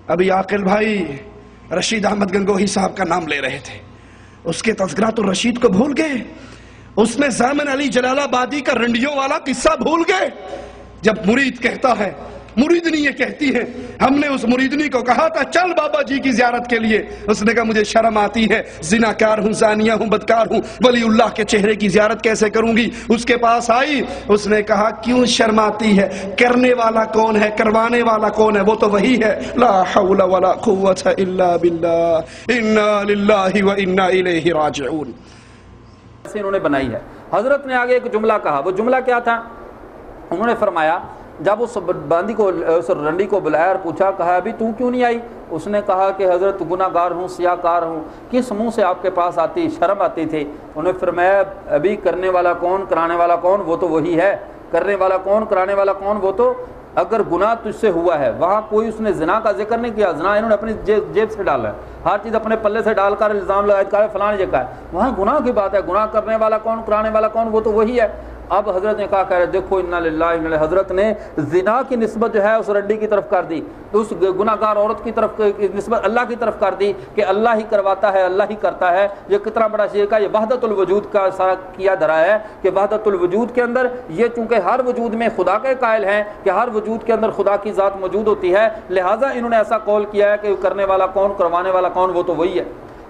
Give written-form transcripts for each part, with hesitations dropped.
ابھی عاقل بھائی رشید احمد گنگوہی صاحب کا نام لے رہے تھے، اس کے تذکرات الرشید کو بھول گئے؟ اس میں زامن علی جلال آبادی کا رنڈیوں والا قصہ بھول گئے؟ جب مرید کہتا ہے، مریدنی یہ کہتی ہے، ہم نے اس مریدنی کو کہا تھا چل بابا جی کی زیارت کے لیے، اس نے کہا مجھے شرم آتی ہے، زناکار ہوں، زانیہ ہوں، بدکار ہوں، ولی اللہ کے چہرے کی زیارت کیسے کروں گی؟ اس کے پاس آئی، اس نے کہا کیوں شرم آتی ہے؟ کرنے والا کون ہے؟ کروانے والا کون ہے؟ وہ تو وہی ہے۔ لا حول ولا قوة الا باللہ، انا للہ و انا الیہ راجعون۔ انہوں نے بنائی ہے۔ حضرت نے آگے ایک جملہ کہا، وہ جملہ کیا تھا؟ انہوں نے فرمایا جب اس باندی کو، اس رنڈی کو بلایا اور پوچھا، کہا ابھی تو کیوں نہیں آئی؟ اس نے کہا کہ حضرت گناہ گار ہوں، سیاہ کار ہوں، کس منہ سے آپ کے پاس آتی؟ شرم آتی تھی۔ انہوں نے فرمایا ابھی کرنے والا کون، کرانے والا کون؟ وہ تو وہی ہے۔ کرنے والا کون، کرانے والا کون؟ وہ تو اگر گناہ تجھ سے ہوا ہے، وہاں کوئی اس نے زنا کا ذکر نہیں کیا، زنا انہوں نے اپنی جیب سے ڈالا ہے، ہر چیز اپنے پلے سے ڈال کر الزام لگایا کہ فلاں یہ کہا ہے، وہاں گناہ کی بات ہے۔ گناہ کرنے والا کون، کرانے والا کون؟ وہ تو وہی ہے۔ اب حضرت نے کہا کہہ رہے دیکھو انا للہ و انا الیہ، حضرت نے زنا کی نسبت جو ہے اس رنڈی کی طرف کر دی، اس گناہ گار عورت کی طرف نسبت اللہ کی طرف کر دی کہ اللہ ہی کرواتا ہے، اللہ ہی کرتا ہے۔ یہ کتنا بڑا شرک ہے! یہ وحدت الوجود کا سارا کیا دھرا ہے کہ وحدت الوجود کے اندر یہ چونکہ ہر وجود میں خدا کے قائل ہیں کہ ہر وجود کے اندر خدا کی ذات موجود ہوتی ہے، لہٰذا انہوں نے ایسا قول کیا ہے کہ کرنے والا کون، کروانے والا کون؟ وہ تو وہی ہے۔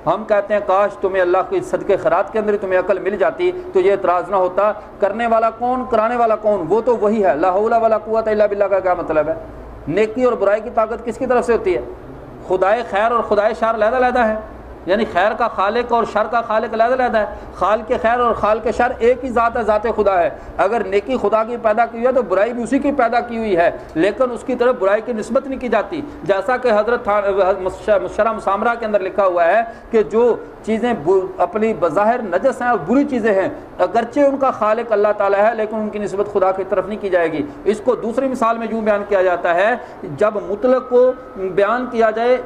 ہم کہتے ہیں کاش تمہیں اللہ کی صدقے خیرات کے اندر تمہیں عقل مل جاتی تو یہ اعتراض نہ ہوتا۔ کرنے والا کون، کرانے والا کون؟ وہ تو وہی ہے۔ لا حول ولا قوت الا باللہ کا کیا مطلب ہے؟ نیکی اور برائی کی طاقت کس کی طرف سے ہوتی ہے؟ خدائے خیر اور خدائے شر علیحدہ علیحدہ ہے، یعنی خیر کا خالق اور شر کا خالق علیحدہ علیحدہ ہے۔ خالق خیر اور خالق شر ایک ہی ذات ہے، ذات خدا ہے۔ اگر نیکی خدا کی پیدا کی ہوئی ہے تو برائی بھی اسی کی پیدا کی ہوئی ہے، لیکن اس کی طرف برائی کی نسبت نہیں کی جاتی۔ جیسا کہ حضرت مشرح مسامرہ کے اندر لکھا ہوا ہے کہ جو چیزیں اپنی بظاہر نجس ہیں اور بری چیزیں ہیں، اگرچہ ان کا خالق اللہ تعالیٰ ہے لیکن ان کی نسبت خدا کی طرف نہیں کی جائے گی۔ اس کو دوسری مثال میں یوں بیان کیا جاتا ہے، جب مطلق کو بیان کیا جائے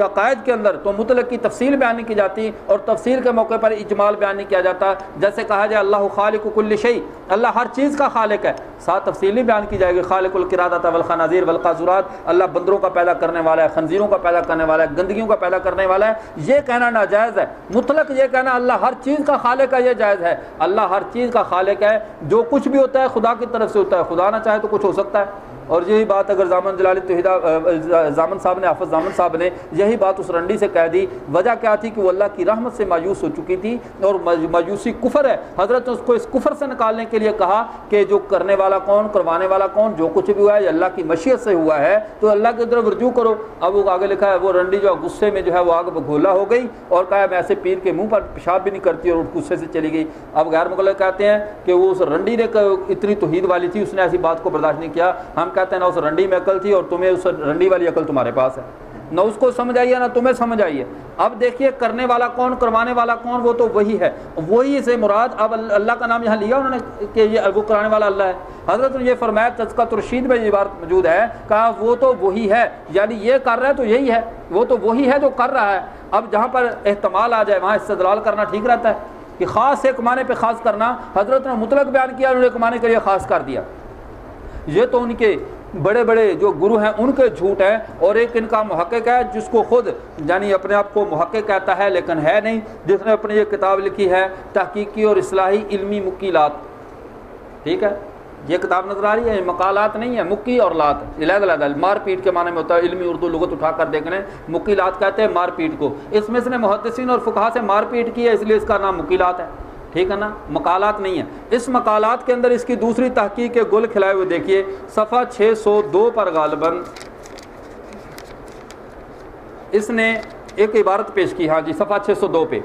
عقائد کے اندر تو مطلق کی تفصیل بیان نہیں کی جاتی اور تفصیل کے موقع پر اجمال بیان نہیں کیا جاتا۔ جیسے کہا جائے اللہ خالق کل شیء، اللہ ہر چیز کا خالق ہے، ساتھ تفصیل نہیں بیان کی جائے گی۔ خالق القرادۃ والخنازیر والقاذورات، اللہ بندروں کا پیدا کرنے والا ہے، خنزیروں کا پیدا کرنے والا ہے، گندگیوں کا پیدا کرنے والا ہے، یہ کہنا ناجائز ہے۔ مطلق یہ کہنا اللہ ہر چیز کا خالق ہے، یہ جائز ہے۔ اللہ ہر چیز کا خالق ہے، جو کچھ بھی ہوتا ہے خدا کی طرف سے ہوتا ہے، خدا نہ چاہے تو کچھ ہو سکتا ہے۔ اور یہی بات اگر زامن جلالی توحیدہ زامن صاحب نے، حافظ زامن صاحب نے یہی بات اس رنڈی سے کہہ دی، وجہ کیا تھی کہ وہ اللہ کی رحمت سے مایوس ہو چکی تھی اور مایوسی کفر ہے۔ حضرت نے اس کو اس کفر سے نکالنے کے لیے کہا کہ جو کرنے والا کون، کروانے والا کون، جو کچھ بھی ہوا ہے یہ اللہ کی مشیت سے ہوا ہے، تو اللہ کی طرف رجوع کرو۔ اب وہ آگے لکھا ہے وہ رنڈی جو غصے میں جو ہے وہ آگ بگھولا ہو گئی اور کہا میں ایسے پیر کے منہ پر پیشاب بھی نہیں کرتی اور غصے سے چلی گئی۔ اب غیر مقلد کہتے ہیں کہ وہ اس رنڈی نے اتنی توحید والی تھی، اس نے ایسی بات کو برداشت نہیں کیا۔ ہم کہتے ہیں نہ اس رنڈی میں عقل تھی اور تمہیں اس رنڈی والی عقل تمہارے پاس ہے، نہ اس کو سمجھ آئی ہے نہ تمہیں سمجھ آئی ہے۔ اب دیکھیے کرنے والا کون، کروانے والا کون، وہ تو وہی ہے۔ وہی سے مراد اب اللہ کا نام یہاں لیا انہوں نے کہ یہ وہ کرانے والا اللہ ہے۔ حضرت نے یہ فرمایا تذکرۃ الرشید میں یہ بات موجود ہے، کہا وہ تو وہی ہے، یعنی یہ کر رہا ہے تو یہی ہے، وہ تو وہی ہے جو کر رہا ہے۔ اب جہاں پر احتمال آ جائے وہاں استدلال کرنا ٹھیک رہتا ہے کہ خاص ایک معنی پہ خاص کرنا۔ حضرت نے مطلق بیان کیا، انہوں نے ایک معنی کے لیے خاص کر دیا۔ یہ تو ان کے بڑے بڑے جو گرو ہیں ان کے جھوٹ ہیں، اور ایک ان کا محقق ہے جس کو خود یعنی اپنے آپ کو محقق کہتا ہے لیکن ہے نہیں، جس نے اپنی یہ کتاب لکھی ہے تحقیقی اور اصلاحی علمی مقیلات۔ ٹھیک ہے، یہ کتاب نظر آ رہی ہے، مقالات نہیں ہے، مکی اور لات علیحدہ مار پیٹ کے معنی میں ہوتا ہے۔ علمی اردو لغت اٹھا کر دیکھ لیں، مقیلات کہتے ہیں مار پیٹ کو۔ اس میں اس نے محدثین اور فقہا سے مار پیٹ کی ہے، اس لیے اس کا نام مقیلات ہے۔ ٹھیک ہے نا، مقالات نہیں ہے۔ اس مقالات کے اندر اس کی دوسری تحقیق کے گل کھلائے ہوئے دیکھیے صفحہ 602 پر غالباً اس نے ایک عبارت پیش کی، ہاں جی صفحہ 602 پہ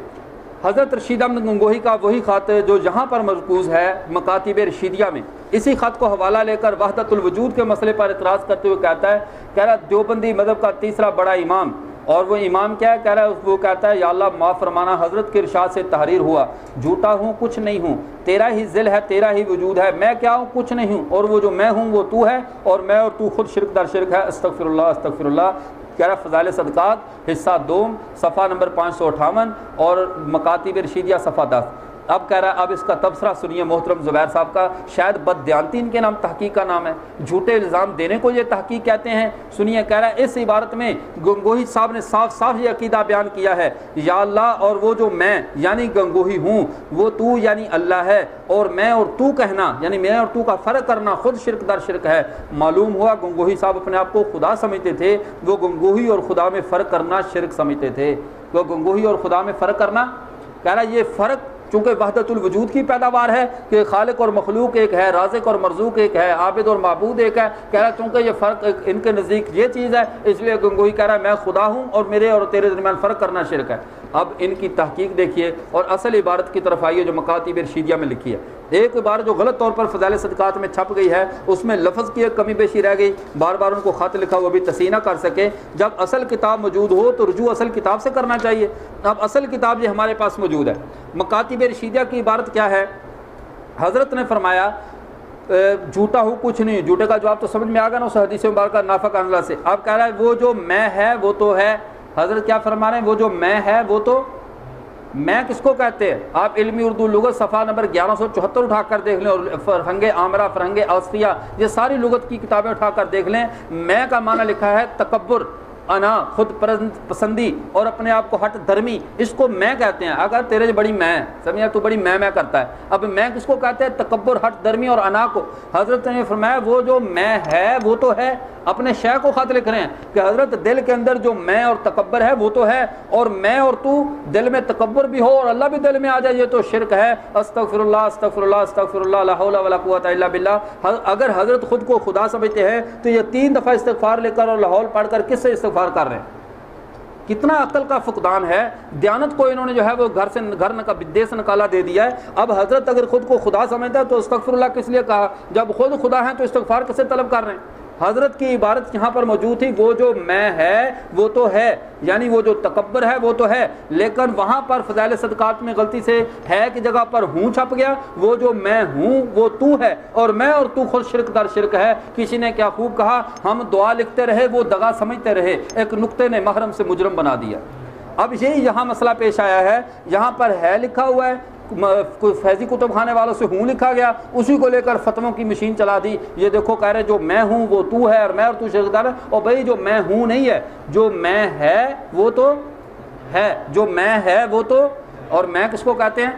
حضرت رشید احمد گنگوہی کا وہی خط جو یہاں پر مرکوز ہے مکاتب رشیدیہ میں، اسی خط کو حوالہ لے کر وحدت الوجود کے مسئلے پر اعتراض کرتے ہوئے کہتا ہے، کہہ رہا دیوبندی مذہب کا تیسرا بڑا امام، اور وہ امام کیا ہے، کہہ رہا ہے وہ کہتا ہے یا اللہ معاف فرمانا، حضرت کے ارشاد سے تحریر ہوا، جھوٹا ہوں کچھ نہیں ہوں، تیرا ہی ذل ہے، تیرا ہی وجود ہے، میں کیا ہوں کچھ نہیں ہوں، اور وہ جو میں ہوں وہ تو ہے، اور میں اور تو خود شرک در شرک ہے، استغفر اللہ استغفر اللہ۔ کہہ رہا فضائل صدقات حصہ 2 صفحہ نمبر 558 اور مکاتب رشیدیہ صفحہ 10۔ اب کہہ رہا ہے اب اس کا تبصرہ سنیے محترم زبیر صاحب کا، شاید بددیانتی ان کے نام تحقیق کا نام ہے، جھوٹے الزام دینے کو یہ تحقیق کہتے ہیں۔ سنیے کہہ رہا ہے اس عبارت میں گنگوہی صاحب نے صاف صاف یہ عقیدہ بیان کیا ہے، یا اللہ اور وہ جو میں یعنی گنگوہی ہوں، وہ تو یعنی اللہ ہے، اور میں اور تو کہنا یعنی میں اور تو کا فرق کرنا خود شرک در شرک ہے۔ معلوم ہوا گنگوہی صاحب اپنے آپ کو خدا سمجھتے تھے، وہ گنگوہی اور خدا میں فرق کرنا شرک سمجھتے تھے، وہ گنگوہی اور خدا میں فرق کرنا، کہہ رہا ہے یہ فرق چونکہ وحدت الوجود کی پیداوار ہے کہ خالق اور مخلوق ایک ہے، رازق اور مرزوق ایک ہے، عابد اور معبود ایک ہے، کہہ رہا ہے چونکہ یہ فرق ان کے نزدیک یہ چیز ہے، اس لیے گنگوہی کہہ رہا ہے میں خدا ہوں اور میرے اور تیرے درمیان فرق کرنا شرک ہے۔ اب ان کی تحقیق دیکھیے اور اصل عبارت کی طرف آئیے جو مکاتب ارشیدیہ میں لکھی ہے۔ ایک عبارت جو غلط طور پر فضائل صدقات میں چھپ گئی ہے، اس میں لفظ کی ایک کمی بیشی رہ گئی، بار بار ان کو خط لکھا وہ بھی تصحیح نہ کر سکے۔ جب اصل کتاب موجود ہو تو رجوع اصل کتاب سے کرنا چاہیے۔ اب اصل کتاب یہ ہمارے پاس موجود ہے۔ مکاتب ارشیدیہ کی عبارت کیا ہے؟ حضرت نے فرمایا جھوٹا ہوں کچھ نہیں، جھوٹے کا جواب تو سمجھ میں آ گیا نا اس حدیث مبارکہ نافع انزلہ سے۔ اب کہہ رہا ہے وہ جو میں ہے وہ تو ہے، حضرت کیا فرما رہے ہیں؟ وہ جو میں ہے وہ تو میں کس کو کہتے ہیں؟ آپ علمی اردو لغت صفحہ نمبر 1174 اٹھا کر دیکھ لیں، اور فرہنگ عامرہ، فرہنگ اوسطیہ، یہ ساری لغت کی کتابیں اٹھا کر دیکھ لیں۔ میں کا معنی لکھا ہے تکبر، انا، خود پسندی اور اپنے آپ کو ہٹ درمی، اس کو میں کہتے ہیں۔ اگر تیرے بڑی میں سمجھا تو بڑی میں کرتا ہے، اب میں کس کو کہتے ہیں؟ تکبر، ہٹ درمی اور انا کو۔ حضرت نے فرمایا وہ جو میں ہے وہ تو ہے، اپنے شے کو خط لکھ رہے ہیں کہ حضرت دل کے اندر جو میں اور تکبر ہے وہ تو ہے، اور میں اور تو دل میں تکبر بھی ہو اور اللہ بھی دل میں آ جائے، یہ تو شرک ہے۔ استغفر اللہ استغفر اللہ استغفر اللہ، لا حول ولا قوت الا باللہ۔ اگر حضرت خود کو خدا سمجھتے ہیں تو یہ 3 دفعہ استغفار لے کر اور لاہور پڑھ کر کس سے استغفار کر رہے ہیں؟ کتنا عقل کا فقدان ہے۔ دیانت کو انہوں نے جو ہے وہ گھر بدے سے نکالا دے دیا ہے۔ اب حضرت اگر خود کو خدا سمجھتا ہے تو استغفر اللہ کس لیے کہا؟ جب خود خدا ہیں تو استغفار کسے طلب کر رہے ہیں؟ حضرت کی عبارت یہاں پر موجود تھی وہ جو میں ہے وہ تو ہے، یعنی وہ جو تکبر ہے وہ تو ہے، لیکن وہاں پر فضائل صدقات میں غلطی سے ہے کی جگہ پر ہوں چھپ گیا۔ وہ جو میں ہوں وہ تو ہے، اور میں اور تو خود شرک در شرک ہے۔ کسی نے کیا خوب کہا، ہم دعا لکھتے رہے وہ دغا سمجھتے رہے، ایک نقطے نے محرم سے مجرم بنا دیا۔ اب یہی یہاں مسئلہ پیش آیا ہے، یہاں پر ہے لکھا ہوا ہے، کوئی فیضی کتب خانے والوں سے ہوں لکھا گیا، اسی کو لے کر فتووں کی مشین چلا دی۔ یہ دیکھو کہہ رہے جو میں ہوں وہ تو ہے، اور میں اور تو شرک دار ہے، اور بھائی جو میں ہوں نہیں ہے، جو میں ہے وہ تو ہے، جو میں ہے وہ تو، اور میں کس کو کہتے ہیں؟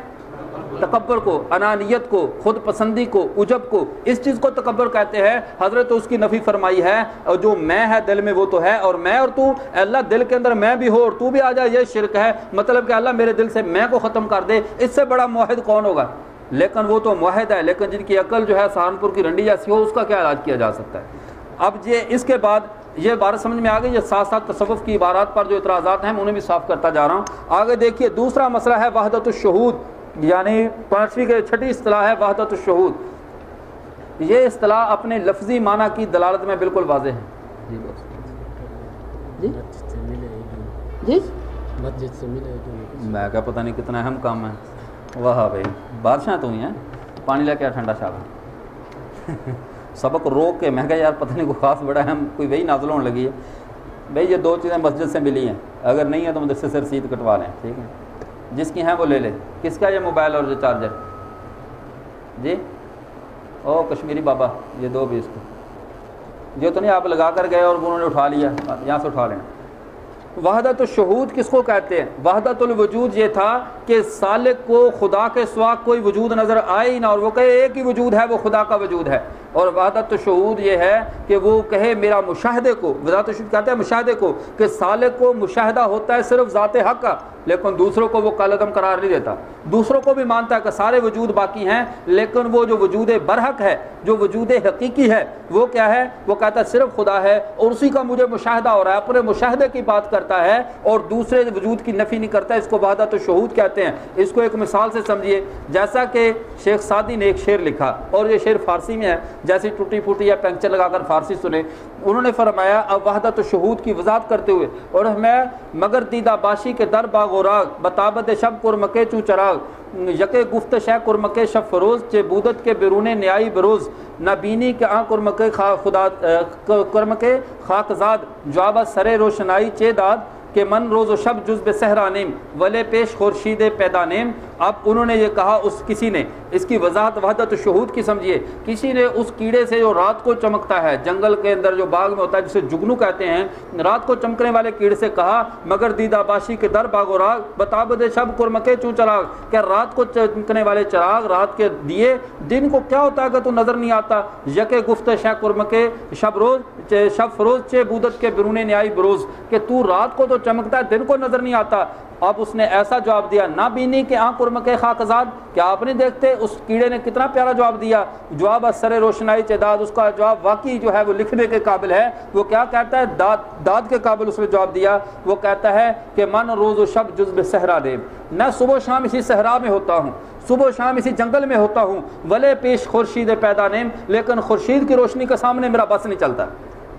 تکبر کو، انانیت کو، خود پسندی کو، عجب کو، اس چیز کو تکبر کہتے ہیں۔ حضرت اس کی نفی فرمائی ہے، اور جو میں ہے دل میں وہ تو ہے، اور میں اور تو، اللہ دل کے اندر میں بھی ہو اور تو بھی آ جائے، یہ شرک ہے۔ مطلب کہ اللہ میرے دل سے میں کو ختم کر دے، اس سے بڑا موحد کون ہوگا؟ لیکن وہ تو موحد ہے، لیکن جن کی عقل جو ہے سہارنپور کی رنڈی جیسی ہو، اس کا کیا علاج کیا جا سکتا ہے؟ اب یہ اس کے بعد یہ بات سمجھ میں آ گئی۔ یہ ساتھ ساتھ تصوف کی عبارات پر جو اعتراضات ہیں میں انہیں بھی صاف کرتا جا رہا ہوں۔ آگے دیکھیے دوسرا مسئلہ ہے وحدت الشہود، یعنی 5ویں کے 6ٹھی اصطلاح ہے وحدت الشہود۔ یہ اصطلاح اپنے لفظی معنی کی دلالت میں بالکل واضح ہے۔ جی جی جی مسجد سے ملے، میں کیا پتہ نہیں کتنا اہم کام ہے۔ واہ بھائی بادشاہ تو ہی ہیں، پانی لے کے ٹھنڈا شاہ سبق روک کے، میں کہا یار پتہ نہیں کوئی خاص بڑا اہم کوئی وہی نازل ہونے لگی ہے۔ بھائی یہ 2 چیزیں مسجد سے ملی ہیں، اگر نہیں ہے تو مدرسے سے رسید کٹوا لیں، ٹھیک ہے؟ جس کی ہیں وہ لے لے۔ کس کا یہ موبائل اور جو چارجر؟ جی او کشمیری بابا، یہ 2 بھی اس کو، یہ تو نہیں آپ لگا کر گئے اور انہوں نے اٹھا لیا، یہاں سے اٹھا لینا۔ وحدت الشہود کس کو کہتے ہیں؟ وحدت الوجود یہ تھا کہ سالک کو خدا کے سوا کوئی وجود نظر آئے ہی نہ، اور وہ کہے ایک ہی وجود ہے، وہ خدا کا وجود ہے۔ اور وحدت الشہود یہ ہے کہ وہ کہے میرا مشاہدے کو، وحدت الشہود کہتے ہیں مشاہدے کو، کہ سالک کو مشاہدہ ہوتا ہے صرف ذات حق کا، لیکن دوسروں کو وہ کالعدم قرار نہیں دیتا۔ دوسروں کو بھی مانتا ہے کہ سارے وجود باقی ہیں، لیکن وہ جو وجود برحق ہے، جو وجود حقیقی ہے، وہ کیا ہے؟ وہ کہتا ہے صرف خدا ہے، اور اسی کا مجھے مشاہدہ ہو رہا ہے، اپنے مشاہدے کی بات کرتا ہے اور دوسرے وجود کی نفی نہیں کرتا۔ اس کو وحدت الشہود کہتے ہیں۔ اس کو ایک مثال سے سمجھیے، جیسا کہ شیخ سعدی نے ایک شعر لکھا، اور یہ شعر فارسی میں ہے، جیسی ٹوٹی پھوٹی یا پنکچر لگا کر فارسی سنے۔ انہوں نے فرمایا اب وحدت الشہود کی وضاحت کرتے ہوئے، اور میں مگر دیدہ باشی کے در باغ و راگ، بتابد شب کرمکے چو چراغ، یکے گفت شہ کرمکے شب فروز، چے بودت کے بیرون نیائی بروز، نہ بینی کے آن کرمکے خدا کرمکے خاکزاد، جواب سرے روشنائی چے داد، کہ من روز و شب جز بے صحرا نیم، ولے پیش خورشید پیدا نیم، اب انہوں نے یہ کہا اس کسی نے اس کی وضاحت وحدت شہود کی سمجھیے، کسی نے اس کیڑے سے جو رات کو چمکتا ہے جنگل کے اندر جو باغ میں ہوتا ہے جسے جگنو کہتے ہیں، رات کو چمکنے والے کیڑے سے کہا مگر دیدہ باشی کے در باغ و راگ بتا بدے شب کرمکے چوں چراغ، کہ رات کو چمکنے والے چراغ رات کے دیے دن کو کیا ہوتا ہے کہ تو نظر نہیں آتا، یکے گفت شہ کرمکے شب روز شب فروز چے بودت کے بیرونے نیائی بروز، کہ تو رات کو تو چمکتا ہے دن کو نظر نہیں آتا۔ اب اس نے ایسا جواب دیا نہ بینی کہ آنکھ کرمکے خاکزاد، کیا آپ نہیں دیکھتے؟ اس کیڑے نے کتنا پیارا جواب دیا، جواب اثر روشنائی چداد، اس کا جواب واقعی جو ہے وہ لکھنے کے قابل ہے۔ وہ کیا کہتا ہے؟ داد کے قابل اس نے جواب دیا۔ وہ کہتا ہے کہ من روز و شب جزب صحرا نیم، میں صبح و شام اسی صحرا میں ہوتا ہوں، صبح و شام اسی جنگل میں ہوتا ہوں، ولے پیش خورشید پیدا نیم، لیکن خورشید کی روشنی کے سامنے میرا بس نہیں چلتا،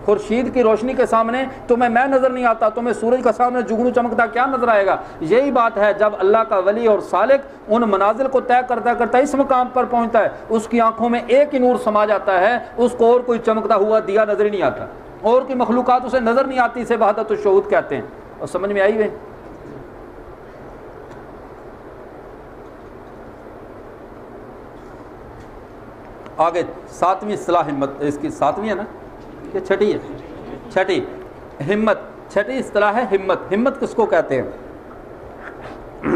خورشید کی روشنی کے سامنے تمہیں میں نظر نہیں آتا، تمہیں سورج کا سامنے جگنو چمکتا کیا نظر آئے گا؟ یہی بات ہے جب اللہ کا ولی اور سالک ان منازل کو طے کرتا کرتا اس مقام پر پہنچتا ہے، اس کی آنکھوں میں ایک ہی نور سما جاتا ہے، اس کو اور کوئی چمکتا ہوا دیا نظر ہی نہیں آتا، اور کی مخلوقات اسے نظر نہیں آتی، اسے وحدت الشہود کہتے ہیں۔ اور سمجھ میں آئی ہوئے؟ آگے ساتویں اصطلاح ہمت، اس کی ساتویں ہے نا کہ چھٹی ہے؟ چھٹی ہمت، چھٹی اصطلاح ہے ہمت۔ ہمت کس کو کہتے ہیں؟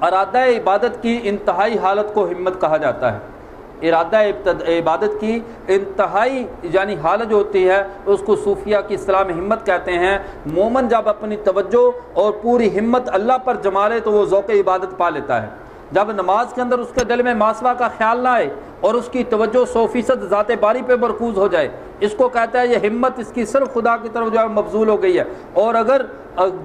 ارادہ عبادت کی انتہائی حالت کو ہمت کہا جاتا ہے۔ ارادہ عبادت کی انتہائی یعنی حالت جو ہوتی ہے اس کو صوفیہ کی اصطلاح میں ہمت کہتے ہیں۔ مومن جب اپنی توجہ اور پوری ہمت اللہ پر جما لے تو وہ ذوق عبادت پا لیتا ہے۔ جب نماز کے اندر اس کے دل میں ماسوا کا خیال نہ آئے اور اس کی توجہ 100% ذات باری پہ مرکوز ہو جائے، اس کو کہتا ہے یہ ہمت، اس کی صرف خدا کی طرف جو ہے مبذول ہو گئی ہے۔ اور اگر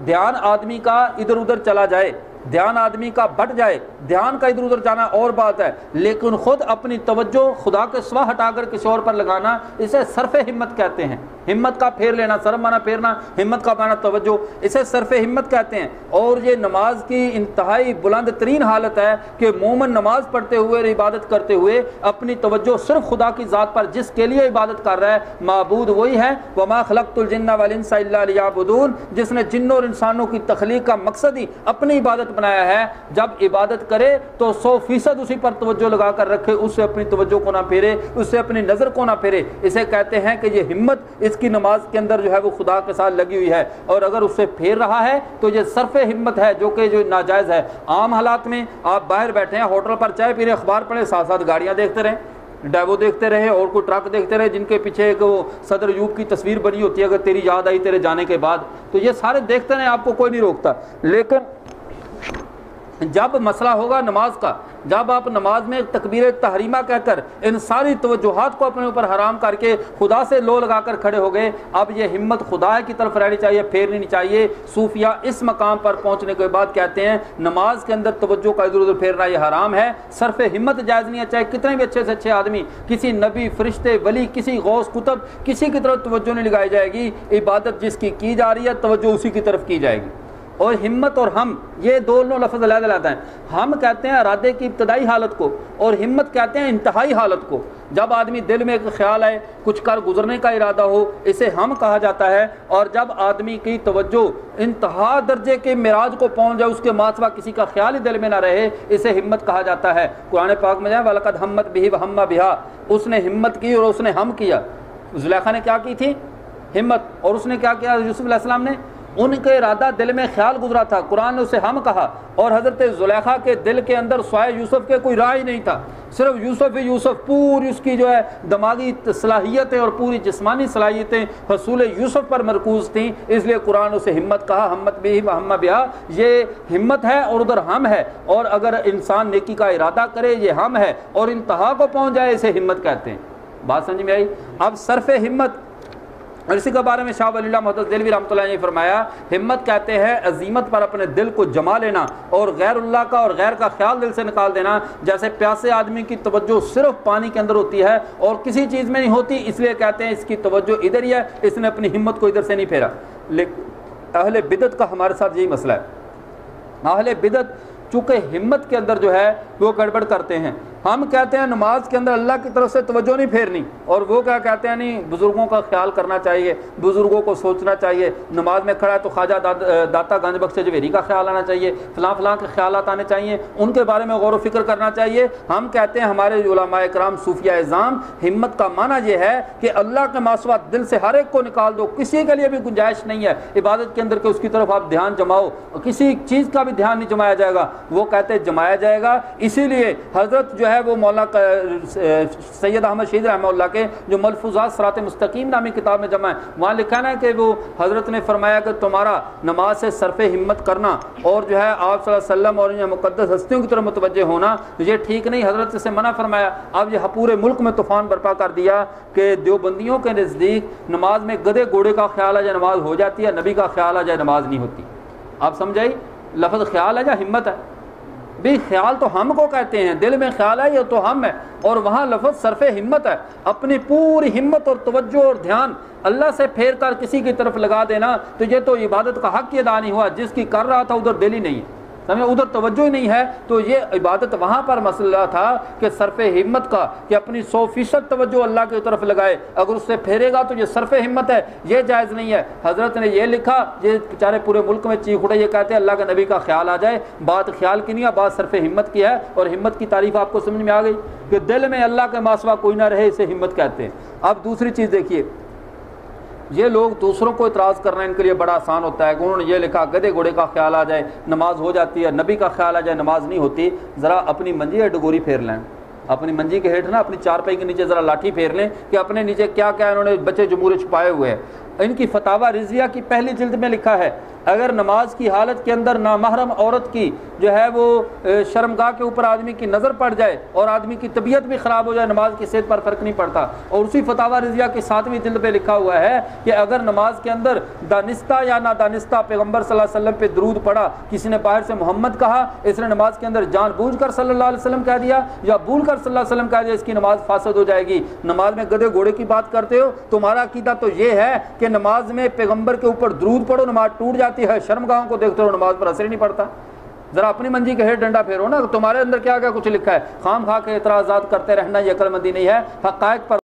دھیان آدمی کا ادھر ادھر چلا جائے، دھیان آدمی کا بٹ جائے، دھیان کا ادھر ادھر جانا اور بات ہے، لیکن خود اپنی توجہ خدا کے سوا ہٹا کر کسی اور پر لگانا، اسے صرف ہمت کہتے ہیں۔ ہمت کا پھیر لینا، صرف مانا پھیرنا، ہمت کا مانا توجہ، اسے صرف ہمت کہتے ہیں۔ اور یہ نماز کی انتہائی بلند ترین حالت ہے کہ مومن نماز پڑھتے ہوئے اور عبادت کرتے ہوئے اپنی توجہ صرف خدا کی ذات پر، جس کے لیے عبادت کر رہا ہے، معبود وہی ہے۔ وما خلقت الجن والانس الا لیعبدون، جس نے جنوں اور انسانوں کی تخلیق کا مقصد ہی اپنی عبادت بنایا ہے۔ جب عبادت کرے تو 100% اسی پر توجہ لگا کر رکھے، اس سے اپنی توجہ کو نہ پھیرے، اس سے اپنی نظر کو نہ پھیرے، اسے کہتے ہیں کہ یہ ہمت اس کی نماز کے اندر جو ہے وہ خدا کے ساتھ لگی ہوئی ہے۔ اور اگر اس سے پھیر رہا ہے تو یہ صرف ہمت ہے جو کہ جو ناجائز ہے۔ عام حالات میں آپ باہر بیٹھے ہیں، ہوٹل پر چائے پی رہے، اخبار پڑھیں، ساتھ ساتھ گاڑیاں دیکھتے رہیں، ڈیوو دیکھتے رہے اور کوئی ٹرک دیکھتے رہے جن کے پیچھے ایک وہ صدر ایوب کی تصویر بنی ہوتی ہے، اگر تیری یاد آئی تیرے جانے کے بعد، تو یہ سارے دیکھتے رہیں، آپ کو کوئی نہیں روکتا۔ لیکن جب مسئلہ ہوگا نماز کا، جب آپ نماز میں تکبیر تحریمہ کہہ کر ان ساری توجہات کو اپنے اوپر حرام کر کے خدا سے لو لگا کر کھڑے ہو گئے، اب یہ ہمت خدا کی طرف رہنی چاہیے، پھیرنی نہیں چاہیے۔ صوفیہ اس مقام پر پہنچنے کے بعد کہتے ہیں نماز کے اندر توجہ کا ادھر ادھر پھیرنا یہ حرام ہے، صرف ہمت جائز نہیں ہے۔ چاہے کتنے بھی اچھے سے اچھے آدمی، کسی نبی، فرشتے، ولی، کسی غوث، کتب، کسی کی طرف توجہ نہیں لگائی جائے گی، عبادت جس کی جا رہی ہے توجہ اسی کی طرف کی جائے گی۔ اور ہمت اور ہم یہ دونوں لفظ علیحدہ علیحدہ ہیں۔ ہم کہتے ہیں ارادے کی ابتدائی حالت کو، اور ہمت کہتے ہیں انتہائی حالت کو۔ جب آدمی دل میں ایک خیال آئے، کچھ کر گزرنے کا ارادہ ہو، اسے ہم کہا جاتا ہے۔ اور جب آدمی کی توجہ انتہا درجے کے معراج کو پہنچ جائے، اس کے ماتوا کسی کا خیال ہی دل میں نہ رہے، اسے ہمت کہا جاتا ہے۔ قرآن پاک میں جائے وَلَقَدْ ہَمَّتْ بِهِ وَهَمَّ بِهَا، اس نے ہمت کی اور اس نے ہم کیا۔ زلیخا نے کیا کی تھی؟ ہمت۔ اور اس نے کیا کیا یوسف علیہ السلام نے؟ ان کے ارادہ دل میں خیال گزرا تھا، قرآن نے اسے ہم کہا۔ اور حضرت زلیخا کے دل کے اندر سوائے یوسف کے کوئی راہ ہی نہیں تھا، صرف یوسف ہی یوسف، پوری اس کی جو ہے دماغی صلاحیتیں اور پوری جسمانی صلاحیتیں حصول یوسف پر مرکوز تھیں، اس لیے قرآن اسے ہمت کہا۔ ہمت بھی وہم بہا، یہ ہمت ہے اور ادھر ہم ہے۔ اور اگر انسان نیکی کا ارادہ کرے یہ ہم ہے، اور انتہا کو پہنچ جائے اسے ہمت کہتے ہیں۔ بات سمجھ میں آئی؟ اب صرف ہمت، اور اسی کے بارے میں شاہ ولی اللہ محدث دہلوی رحمۃ اللہ نے فرمایا ہمت کہتے ہیں عزیمت پر اپنے دل کو جما لینا اور غیر اللہ کا اور غیر کا خیال دل سے نکال دینا۔ جیسے پیاسے آدمی کی توجہ صرف پانی کے اندر ہوتی ہے اور کسی چیز میں نہیں ہوتی، اس لیے کہتے ہیں اس کی توجہ ادھر ہی ہے، اس نے اپنی ہمت کو ادھر سے نہیں پھیرا۔ لیکن اہل بدعت کا ہمارے ساتھ یہی مسئلہ ہے۔ اہل بدعت چونکہ ہمت کے اندر جو ہے وہ گڑبڑ کرتے ہیں۔ ہم کہتے ہیں نماز کے اندر اللہ کی طرف سے توجہ نہیں پھیرنی، اور وہ کیا کہتے ہیں نہیں بزرگوں کا خیال کرنا چاہیے، بزرگوں کو سوچنا چاہیے، نماز میں کھڑا ہے تو خواجہ داتا گنج بخش جویری کا خیال آنا چاہیے، فلاں فلاں کے خیالات آنے چاہیے، ان کے بارے میں غور و فکر کرنا چاہیے۔ ہم کہتے ہیں ہمارے علماء کرام صوفیہ اعظام، ہمت کا معنی یہ ہے کہ اللہ کے ما سوا دل سے ہر ایک کو نکال دو، کسی کے لیے بھی گنجائش نہیں ہے عبادت کے اندر کہ اس کی طرف آپ دھیان جماؤ، کسی چیز کا بھی دھیان نہیں جمایا جائے گا۔ وہ کہتے ہیں جمایا جائے گا، اسی لیے حضرت جو ہے وہ مولانا سید احمد شہید رحمہ اللہ کے جو ملفوظات صراط مستقیم نامی کتاب میں جمع ہے، وہاں لکھا ہے کہ وہ حضرت نے فرمایا کہ تمہارا نماز سے صرف ہمت کرنا اور جو ہے آپ صلی اللہ علیہ وسلم اور ان مقدس ہستیوں کی طرف متوجہ ہونا یہ ٹھیک نہیں، حضرت سے منع فرمایا۔ اب یہ پورے ملک میں طوفان برپا کر دیا کہ دیوبندیوں کے نزدیک نماز میں گدھے گھوڑے کا خیال آ جائے نماز ہو جاتی ہے، نبی کا خیال آ جائے نماز نہیں ہوتی۔ آپ سمجھائی لفظ خیال ہے یا ہمت ہے؟ بھی خیال تو ہم کو کہتے ہیں، دل میں خیال ہے یہ تو ہم ہے، اور وہاں لفظ صرف ہمت ہے، اپنی پوری ہمت اور توجہ اور دھیان اللہ سے پھیر کر کسی کی طرف لگا دینا، تو یہ تو عبادت کا حق ہی ادا نہیں ہوا۔ جس کی کر رہا تھا ادھر دل ہی نہیں ہے، سمجھے، ادھر توجہ ہی نہیں ہے، تو یہ عبادت وہاں پر مسئلہ تھا کہ صرف ہمت کا، کہ اپنی 100% توجہ اللہ کی طرف لگائے، اگر اس سے پھیرے گا تو یہ صرف ہمت ہے، یہ جائز نہیں ہے۔ حضرت نے یہ لکھا، یہ بیچارے پورے ملک میں چیخ اٹھے، یہ کہتے ہیں اللہ کے نبی کا خیال آ جائے، بات خیال کی نہیں ہے، بات صرف ہمت کی ہے، اور ہمت کی تعریف آپ کو سمجھ میں آ گئی کہ دل میں اللہ کے ما سوا کوئی نہ رہے، اسے ہمت کہتے ہیں۔ اب دوسری چیز دیکھیے، یہ لوگ دوسروں کو اعتراض کرنا ان کے لیے بڑا آسان ہوتا ہے کہ انہوں نے یہ لکھا گدھے گھوڑے کا خیال آ جائے نماز ہو جاتی ہے، نبی کا خیال آ جائے نماز نہیں ہوتی۔ ذرا اپنی منجی یا ڈگوری پھیر لیں، اپنی منجی کے ہیٹھ نا اپنی چارپائی کے نیچے ذرا لاٹھی پھیر لیں کہ اپنے نیچے کیا کیا انہوں نے بچے جمہوری چھپائے ہوئے ہیں۔ ان کی فتاوی رضیہ کی پہلی جلد میں لکھا ہے اگر نماز کی حالت کے اندر نامحرم عورت کی جو ہے وہ شرمگاہ کے اوپر آدمی کی نظر پڑ جائے اور آدمی کی طبیعت بھی خراب ہو جائے، نماز کی صحت پر فرق نہیں پڑتا۔ اور اسی فتاوی رضیہ کی 7ویں جلد پہ لکھا ہوا ہے کہ اگر نماز کے اندر دانستہ یا نادانستہ پیغمبر صلی اللہ علیہ وسلم پہ درود پڑا، کسی نے باہر سے محمد کہا، اس نے نماز کے اندر جان بوجھ کر صلی اللہ علیہ وسلم کہہ دیا یا بھول کر صلی اللہ علیہ وسلم کہہ دیا، اس کی نماز فاسد ہو جائے گی۔ نماز میں گدھے گھوڑے کی بات کرتے ہو، تمہارا عقیدہ تو یہ ہے کہ نماز میں پیغمبر کے اوپر درود پڑھو نماز ٹوٹ جاتی ہے، شرمگاہوں کو دیکھتے ہو نماز پر اثر ہی نہیں پڑتا۔ ذرا اپنی منجی کے ہیٹھ ڈنڈا پھیرو نا، تمہارے اندر کیا کیا کچھ لکھا ہے، خام خواہ کے اعتراضات کرتے رہنا یہ عقل مندی نہیں ہے، حقائق پر